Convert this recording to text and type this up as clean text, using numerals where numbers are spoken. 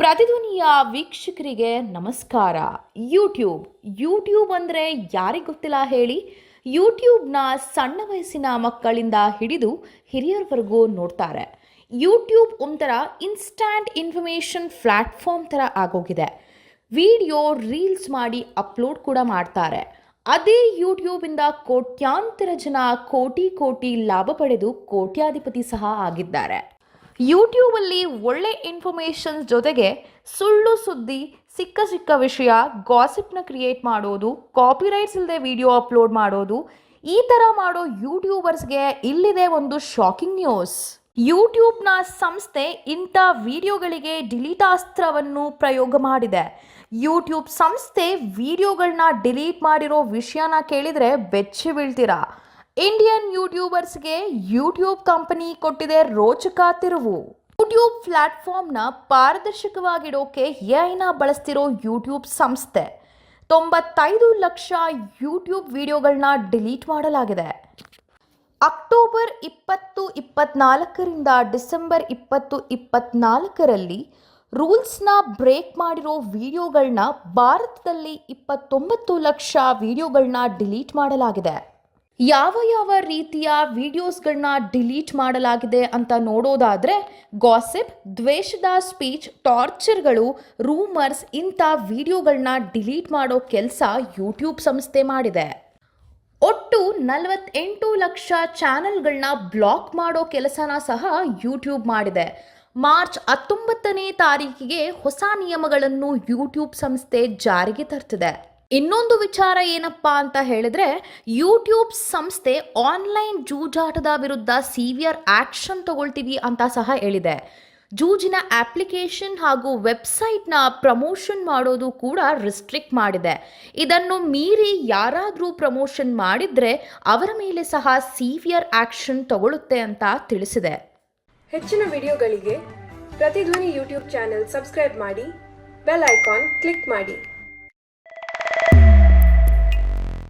ಪ್ರತಿಧ್ವನಿಯ ವೀಕ್ಷಕರಿಗೆ ನಮಸ್ಕಾರ. ಯೂಟ್ಯೂಬ್ ಅಂದರೆ ಯಾರಿಗೆ ಗೊತ್ತಿಲ್ಲ ಹೇಳಿ. ಯೂಟ್ಯೂಬ್ನ ಸಣ್ಣ ವಯಸ್ಸಿನ ಮಕ್ಕಳಿಂದ ಹಿಡಿದು ಹಿರಿಯರವರೆಗೂ ನೋಡ್ತಾರೆ. ಯೂಟ್ಯೂಬ್ ಒಂಥರ ಇನ್ಸ್ಟ್ಯಾಂಟ್ ಇನ್ಫಾರ್ಮೇಷನ್ ಪ್ಲ್ಯಾಟ್ಫಾರ್ಮ್ ಥರ ಆಗೋಗಿದೆ. ವಿಡಿಯೋ ರೀಲ್ಸ್ ಮಾಡಿ ಅಪ್ಲೋಡ್ ಕೂಡ ಮಾಡ್ತಾರೆ. ಅದೇ ಯೂಟ್ಯೂಬಿಂದ ಕೋಟ್ಯಾಂತರ ಜನ ಕೋಟಿ ಲಾಭ ಪಡೆದು ಕೋಟ್ಯಾಧಿಪತಿ ಸಹ ಆಗಿದ್ದಾರೆ. ಯೂಟ್ಯೂಬಲ್ಲಿ ಒಳ್ಳೆ ಇನ್ಫಾರ್ಮೇಷನ್ಸ್ ಜೊತೆಗೆ ಸುಳ್ಳು ಸುದ್ದಿ, ಸಿಕ್ಕ ವಿಷಯ, ಗಾಸಿಪ್ನ ಕ್ರಿಯೇಟ್ ಮಾಡೋದು, ಕಾಪಿರೈಟ್ಸ್ ಇಲ್ಲದೆ ವಿಡಿಯೋ ಅಪ್ಲೋಡ್ ಮಾಡೋದು, ಈ ಥರ ಮಾಡೋ ಯೂಟ್ಯೂಬರ್ಸ್ಗೆ ಇಲ್ಲಿದೆ ಒಂದು ಶಾಕಿಂಗ್ ನ್ಯೂಸ್. ಯೂಟ್ಯೂಬ್ನ ಸಂಸ್ಥೆ ಇಂಥ ವಿಡಿಯೋಗಳಿಗೆ ಡಿಲೀಟ್ ಅಸ್ತ್ರವನ್ನು ಪ್ರಯೋಗ ಮಾಡಿದೆ. ಯೂಟ್ಯೂಬ್ ಸಂಸ್ಥೆ ವಿಡಿಯೋಗಳನ್ನ ಡಿಲೀಟ್ ಮಾಡಿರೋ ವಿಷಯನ ಕೇಳಿದರೆ ಬೆಚ್ಚಿ ಬೀಳ್ತೀರಾ. ಇಂಡಿಯನ್ ಯೂಟ್ಯೂಬರ್ಸ್ಗೆ ಯೂಟ್ಯೂಬ್ ಕಂಪನಿ ಕೊಟ್ಟಿದೆ ರೋಚಕ ತಿರುವು. ಯೂಟ್ಯೂಬ್ ಪ್ಲಾಟ್ಫಾರ್ಮ್ನ ಪಾರದರ್ಶಕವಾಗಿಡೋಕೆ ಎಐನ ಬಳಸ್ತಿರೋ ಯೂಟ್ಯೂಬ್ ಸಂಸ್ಥೆ 95 ಲಕ್ಷ ಯೂಟ್ಯೂಬ್ ವಿಡಿಯೋಗಳನ್ನ ಡಿಲೀಟ್ ಮಾಡಲಾಗಿದೆ. ಅಕ್ಟೋಬರ್ 2024ರಿಂದ ಡಿಸೆಂಬರ್ 2024ರಲ್ಲಿ ರೂಲ್ಸ್ನ ಬ್ರೇಕ್ ಮಾಡಿರೋ ವಿಡಿಯೋಗಳನ್ನ ಭಾರತದಲ್ಲಿ 29 ಲಕ್ಷ ವಿಡಿಯೋಗಳನ್ನ ಡಿಲೀಟ್ ಮಾಡಲಾಗಿದೆ. ಯಾವ ರೀತಿಯ ವಿಡಿಯೋಸ್ಗಳನ್ನ ಡಿಲೀಟ್ ಮಾಡಲಾಗಿದೆ ಅಂತ ನೋಡೋದಾದರೆ ಗಾಸಿಪ್, ದ್ವೇಷದ ಸ್ಪೀಚ್, ಟಾರ್ಚರ್ಗಳು, ರೂಮರ್ಸ್ ಇಂಥ ವಿಡಿಯೋಗಳನ್ನ ಡಿಲೀಟ್ ಮಾಡೋ ಕೆಲಸ ಯೂಟ್ಯೂಬ್ ಸಂಸ್ಥೆ ಮಾಡಿದೆ. ಒಟ್ಟು 48 ಲಕ್ಷ ಚಾನೆಲ್ಗಳನ್ನ ಬ್ಲಾಕ್ ಮಾಡೋ ಕೆಲಸನ ಸಹ ಯೂಟ್ಯೂಬ್ ಮಾಡಿದೆ. ಮಾರ್ಚ್ 19ನೇ ತಾರೀಕಿಗೆ ಹೊಸ ನಿಯಮಗಳನ್ನು ಯೂಟ್ಯೂಬ್ ಸಂಸ್ಥೆ ಜಾರಿಗೆ ತರ್ತಿದೆ. ಇನ್ನೊಂದು ವಿಚಾರ ಏನಪ್ಪಾ ಅಂತ ಹೇಳಿದ್ರೆ, ಯೂಟ್ಯೂಬ್ ಸಂಸ್ಥೆ ಆನ್ಲೈನ್ ಜೂಜಾಟದ ವಿರುದ್ಧ ಸಿವಿಯರ್ ಆಕ್ಷನ್ ತಗೊಳ್ತೀವಿ ಅಂತ ಸಹ ಹೇಳಿದೆ. ಜೂಜಿನ ಅಪ್ಲಿಕೇಶನ್ ಹಾಗೂ ವೆಬ್ಸೈಟ್ನ ಪ್ರಮೋಷನ್ ಮಾಡೋದು ಕೂಡ ರಿಸ್ಟ್ರಿಕ್ಟ್ ಮಾಡಿದೆ. ಇದನ್ನು ಮೀರಿ ಯಾರಾದರೂ ಪ್ರಮೋಷನ್ ಮಾಡಿದ್ರೆ ಅವರ ಮೇಲೆ ಸಹ ಸಿವಿಯರ್ ಆಕ್ಷನ್ ತಗೊಳ್ಳುತ್ತೆ ಅಂತ ತಿಳಿಸಿದೆ. ಹೆಚ್ಚಿನ ವಿಡಿಯೋಗಳಿಗೆ ಪ್ರತಿಧ್ವನಿ ಯೂಟ್ಯೂಬ್ ಚಾನೆಲ್ ಸಬ್ಸ್ಕ್ರೈಬ್ ಮಾಡಿ, ಬೆಲ್ ಐಕಾನ್ ಕ್ಲಿಕ್ ಮಾಡಿ.